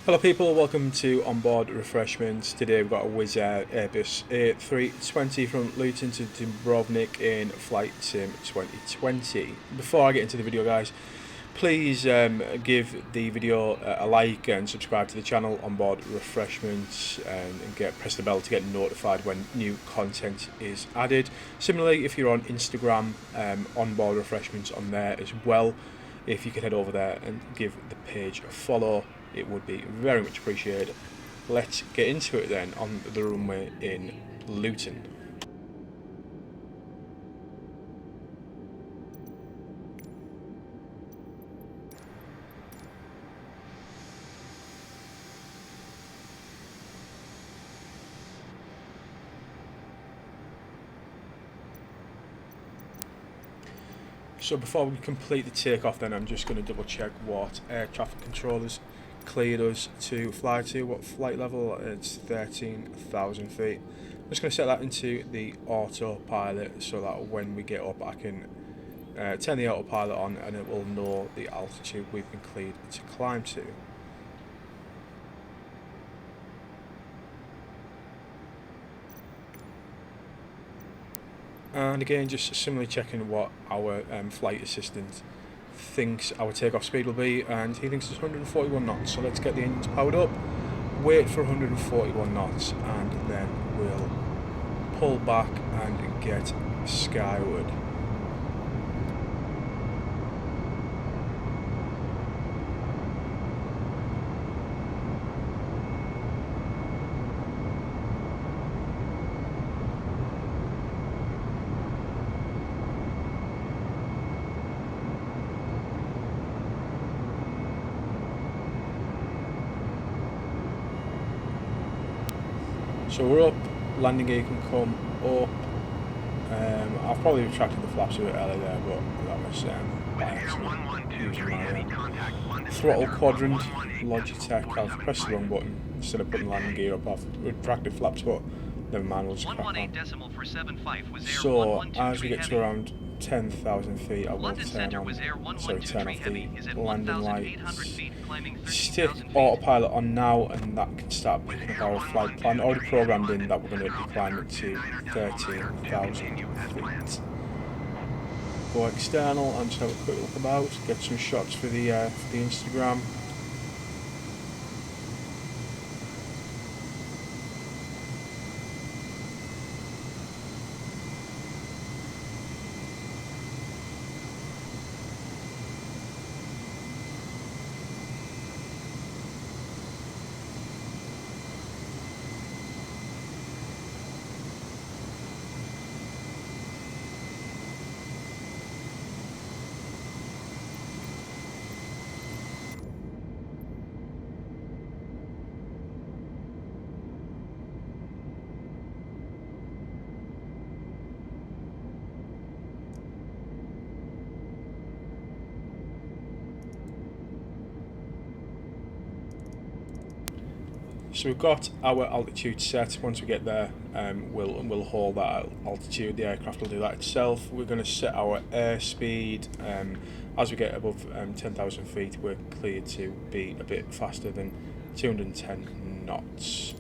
Hello people, welcome to Onboard Refreshments. Today we've got a Wizz Air Airbus A320 from Luton to Dubrovnik in Flight Sim 2020. Before I get into the video guys, please give the video a like and subscribe to the channel Onboard Refreshments and press the bell to get notified when new content is added. Similarly, if you're on Instagram, Onboard Refreshments on there as well. If you could head over there and give the page a follow, it would be very much appreciated. Let's get into it then on the runway in Luton. So before we complete the takeoff then, I'm just going to double check what air traffic controllers cleared us to fly to, what flight level. It's 13,000 feet. I'm just going to set that into the autopilot so that when we get up I can turn the autopilot on and it will know the altitude we've been cleared to climb to. And again, just similarly checking what our flight assistant thinks our takeoff speed will be, and he thinks it's 141 knots. So let's get the engines powered up, wait for 141 knots, and then we'll pull back and get skyward. So we're up, landing gear can come up. I've probably retracted the flaps a bit earlier there, but that was by accident. Using my throttle quadrant, Logitech. I've pressed the wrong button. Instead of putting landing gear up, I've retracted flaps, but never mind, we'll just crack on. So as we get to around 10,000 feet, I will turn off the landing lights. Stick autopilot on now, and that can start picking up our flight plan. Already programmed in that we're going to be climbing to 13,000 feet. Go external and just have a quick look about, get some shots for the Instagram. So we've got our altitude set. Once we get there, we'll hold that altitude. The aircraft will do that itself. We're going to set our airspeed. As we get above 10,000 feet, we're cleared to be a bit faster than 210 knots.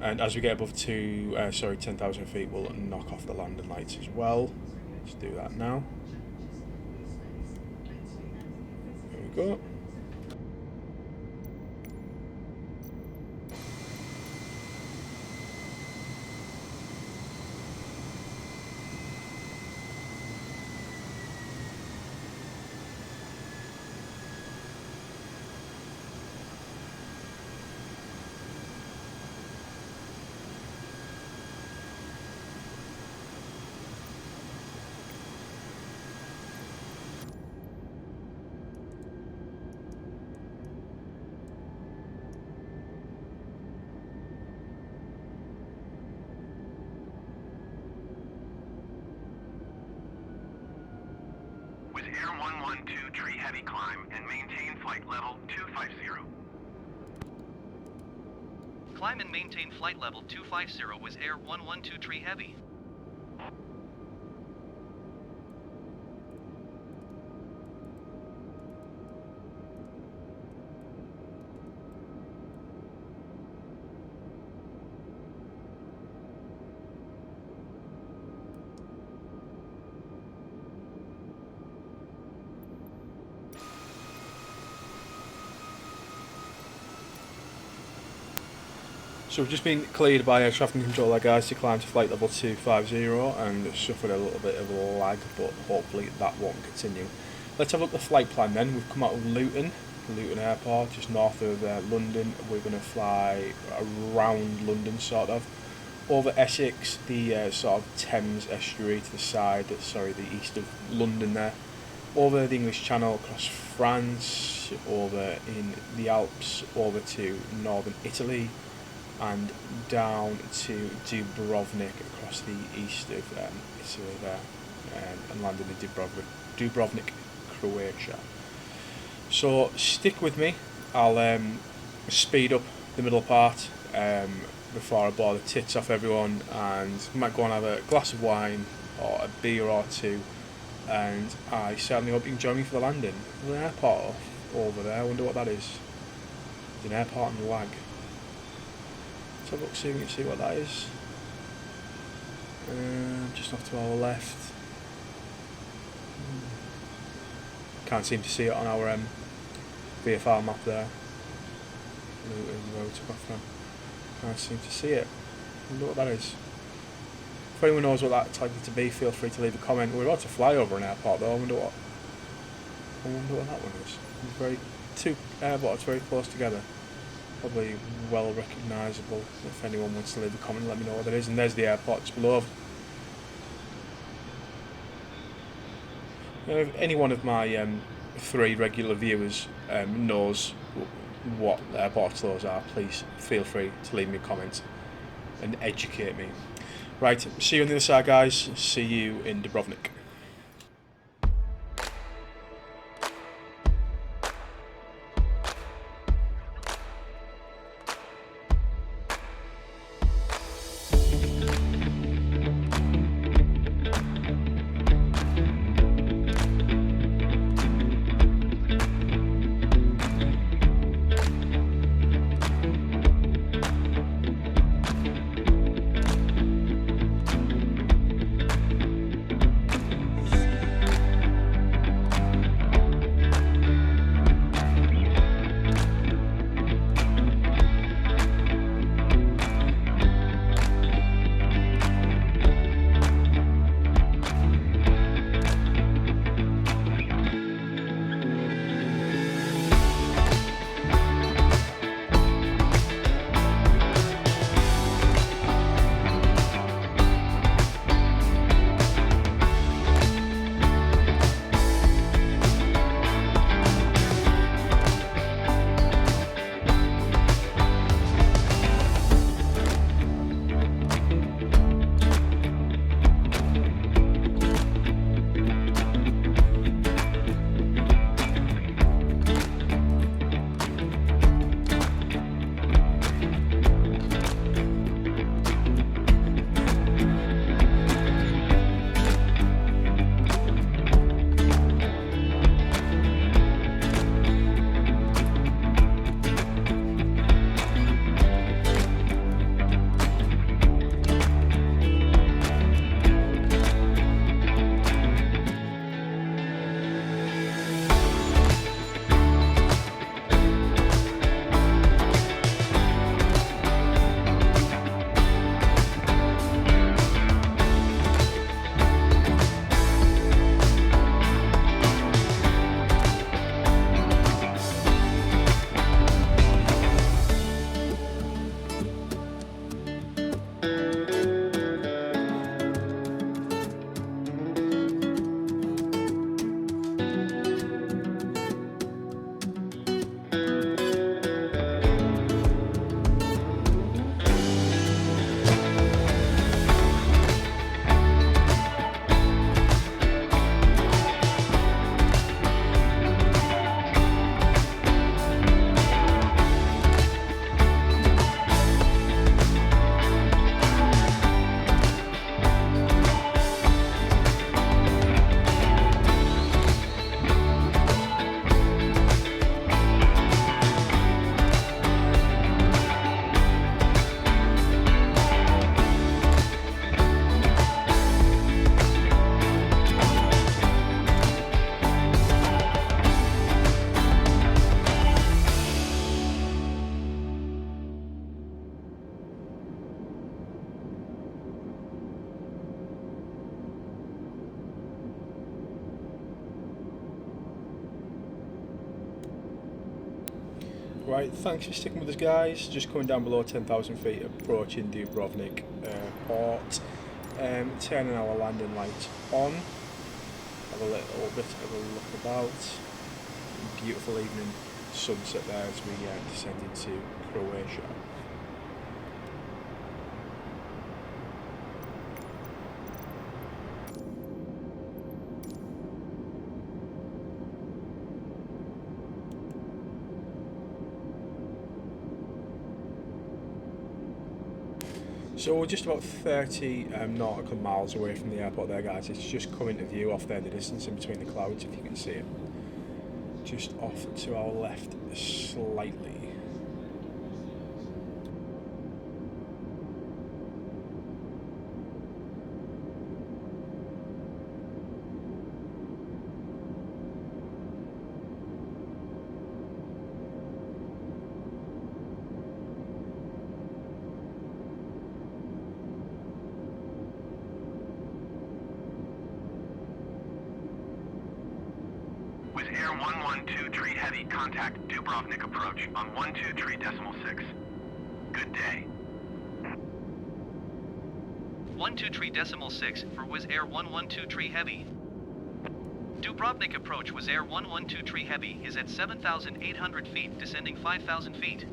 And as we get above 10,000 feet, we'll knock off the landing lights as well. Let's do that now. There we go. Wizz Air 112 tree heavy climb and maintain flight level 250. Climb and maintain flight level 250 Wizz Air 112 tree heavy. So we've just been cleared by air traffic control there, guys, to climb to flight level 250 and suffered a little bit of lag, but hopefully that won't continue. Let's have a look at the flight plan then. We've come out of Luton Airport, just north of London. We're going to fly around London, sort of, over Essex, the sort of Thames estuary to the side, the east of London there, over the English Channel, across France, over in the Alps, over to northern Italy, and down to Dubrovnik, across the east of Italy there, and landing in Dubrovnik, Croatia. So stick with me. I'll speed up the middle part before I bore the tits off everyone, and might go and have a glass of wine or a beer or two, and I certainly hope you can join me for the landing. There's an airport over there. I wonder what that is. There's an airport in lag. Let's have a look, see if we can see what that is. Just off to our left. Can't seem to see it on our VFR map there. Where we took off from. Can't seem to see it. I wonder what that is. If anyone knows what that's likely to be, feel free to leave a comment. We're about to fly over an airport though. I wonder what that one is. Two airports very close together. Probably well recognisable. If anyone wants to leave a comment, let me know what it is. And there's the airport just below. If any one of my 3 regular viewers knows what airports those are, please feel free to leave me a comment and educate me. Right, see you on the other side, guys. See you in Dubrovnik. Right, thanks for sticking with us, guys. Just coming down below 10,000 feet, approaching Dubrovnik port. Turning our landing lights on. Have a little bit of a look about. Beautiful evening sunset there as we descend into Croatia. So we're just about 30 nautical miles away from the airport there, guys. It's just come into view off there, the distance in between the clouds, if you can see it. Just off to our left slightly. Wizz Air 112 Tree Heavy, contact Dubrovnik approach on 123.6. Good day. 123.6 for Wizz Air 112 Tree Heavy. Dubrovnik approach Wizz Air 112 Tree Heavy is at 7,800 feet, descending 5,000 feet.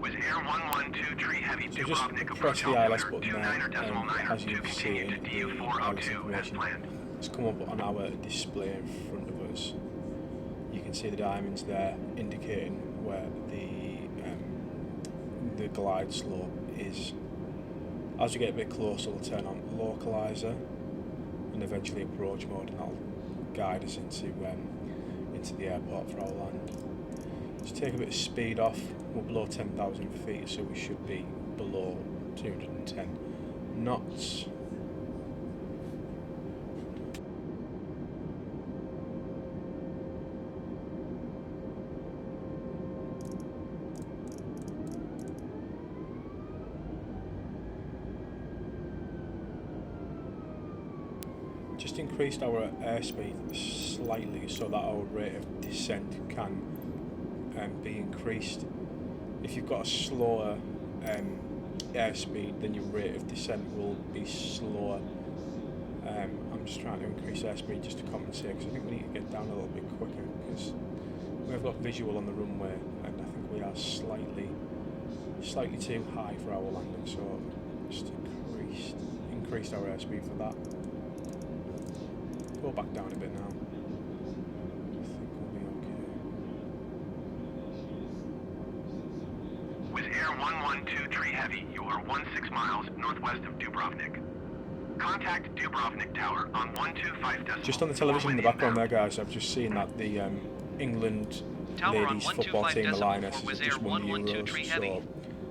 Wizz Air 112 Tree Heavy, So just Dubrovnik press approach the ILS altimeter button there, 29.9 as you to can see continue in to the ILS DU402 as information. planned. It's come up on our display in front of us. You can see the diamonds there indicating where the glide slope is. As we get a bit closer, we'll turn on localizer and eventually approach mode, and that'll guide us into the airport for our land. Just take a bit of speed off. We're below 10,000 feet, so we should be below 210 knots. Just increased our airspeed slightly so that our rate of descent can be increased. If you've got a slower airspeed, then your rate of descent will be slower. I'm just trying to increase airspeed just to compensate, because I think we need to get down a little bit quicker, because we've got visual on the runway and I think we are slightly too high for our landing, so just increased our airspeed for that. Go back down a bit now. I think we'll be okay. Wizz Air 112 Tree Heavy, you are 16 miles northwest of Dubrovnik. Contact Dubrovnik Tower on 125.4. Just on the television in the background there, guys, I've just seen that the England ladies football team, the Lioness, has just won the Euros, so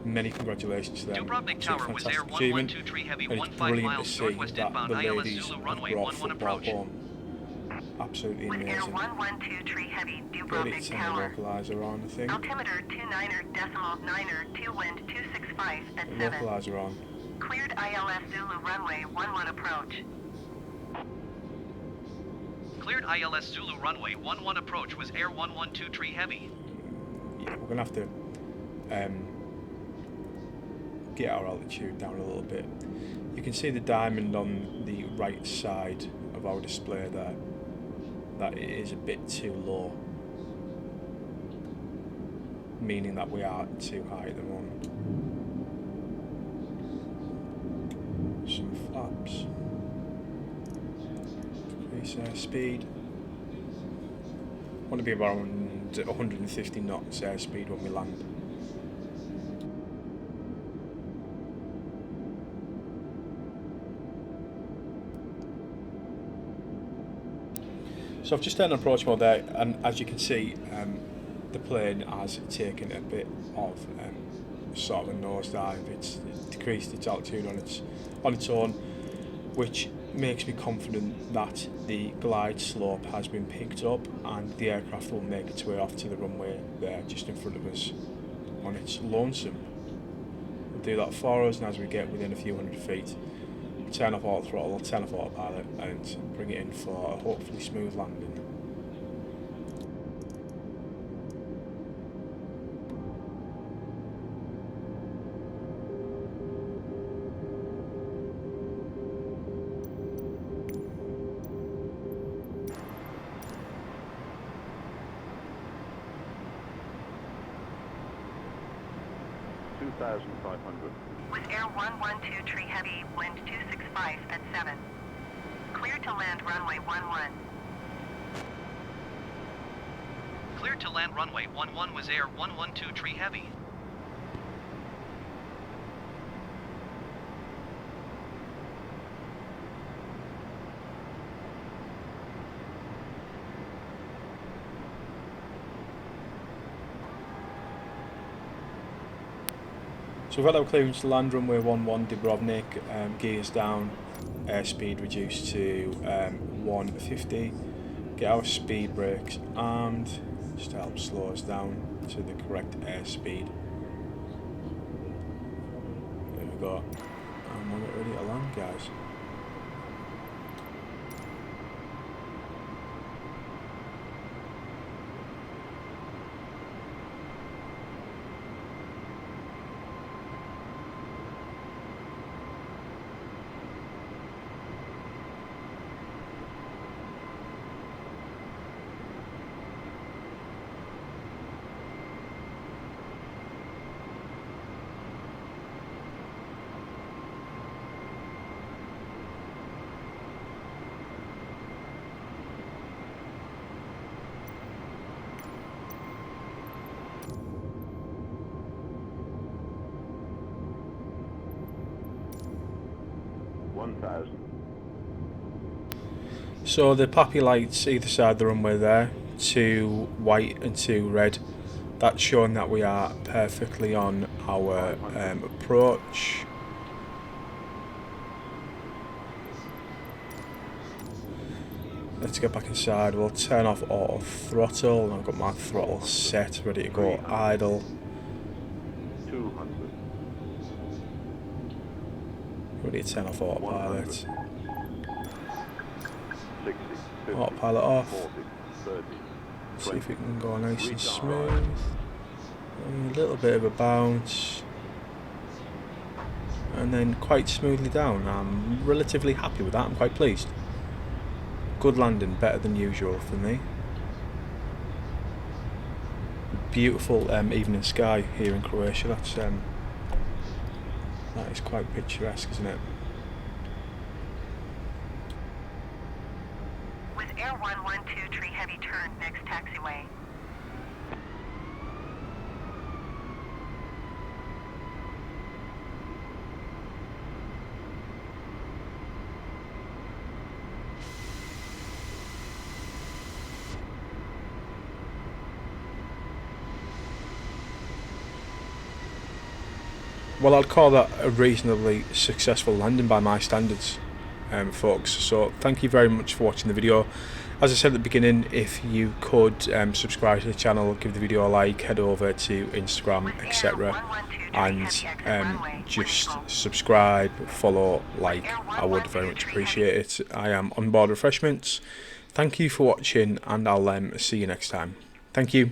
many congratulations to them. Dubrovnik Tower Wizz Air Fantastic achievement, 112 Tree Heavy, and it's 15 brilliant to miles see northwest that inbound the ILS ladies Zulu have runway brought 11 football approach. home. Absolutely Wizz Air amazing. 112 Tree Heavy, Ready to Dubrovnik turn Tower. the localizer on, I think. Altimeter 29.9, 2 wind 265 at 7. Localizer on. Cleared ILS Zulu runway 11 approach. Cleared ILS Zulu runway 11 approach Wizz Air 112 Tree Heavy. Yeah, we're gonna have to get our altitude down a little bit. You can see the diamond on the right side of our display there, that it is a bit too low, meaning that we are too high at the moment. Some flaps. Increase airspeed. Want to be around 150 knots airspeed when we land. So I've just done approach mode there, and as you can see, the plane has taken a bit of sort of a nosedive. It's decreased its altitude on its own, which makes me confident that the glide slope has been picked up and the aircraft will make its way off to the runway there just in front of us on its lonesome. We'll do that for us, and as we get within a few hundred feet, turn off auto throttle, turn off autopilot, and bring it in for a hopefully smooth landing. 2,500. Wizz Air 112 Tree Heavy, wind 265 at 7. Clear to land runway 11. Clear to land runway 11 Wizz Air 112 Tree Heavy. So we've had our clearance to land runway 11 Dubrovnik, gears down, airspeed reduced to 150. Get our speed brakes armed, just to help slow us down to the correct airspeed. There we go, and we're ready to land, guys. So the poppy lights either side of the runway there, 2 white and 2 red. That's showing that we are perfectly on our approach. Let's get back inside. We'll turn off auto throttle, and I've got my throttle set, ready to go idle. 200. Ready to turn off autopilot. 60, 50, Autopilot off. 40, 30. See if we can go nice and smooth. A little bit of a bounce. And then quite smoothly down. I'm relatively happy with that. I'm quite pleased. Good landing, better than usual for me. Beautiful evening sky here in Croatia. That is quite picturesque, isn't it? Wizz Air 112 Tree Heavy, turn next taxiway. Well, I'd call that a reasonably successful landing by my standards, folks. So thank you very much for watching the video. As I said at the beginning, if you could subscribe to the channel, give the video a like, head over to Instagram, etc. and just subscribe, follow, like. I would very much appreciate it. I am on board refreshments. Thank you for watching, and I'll see you next time. Thank you.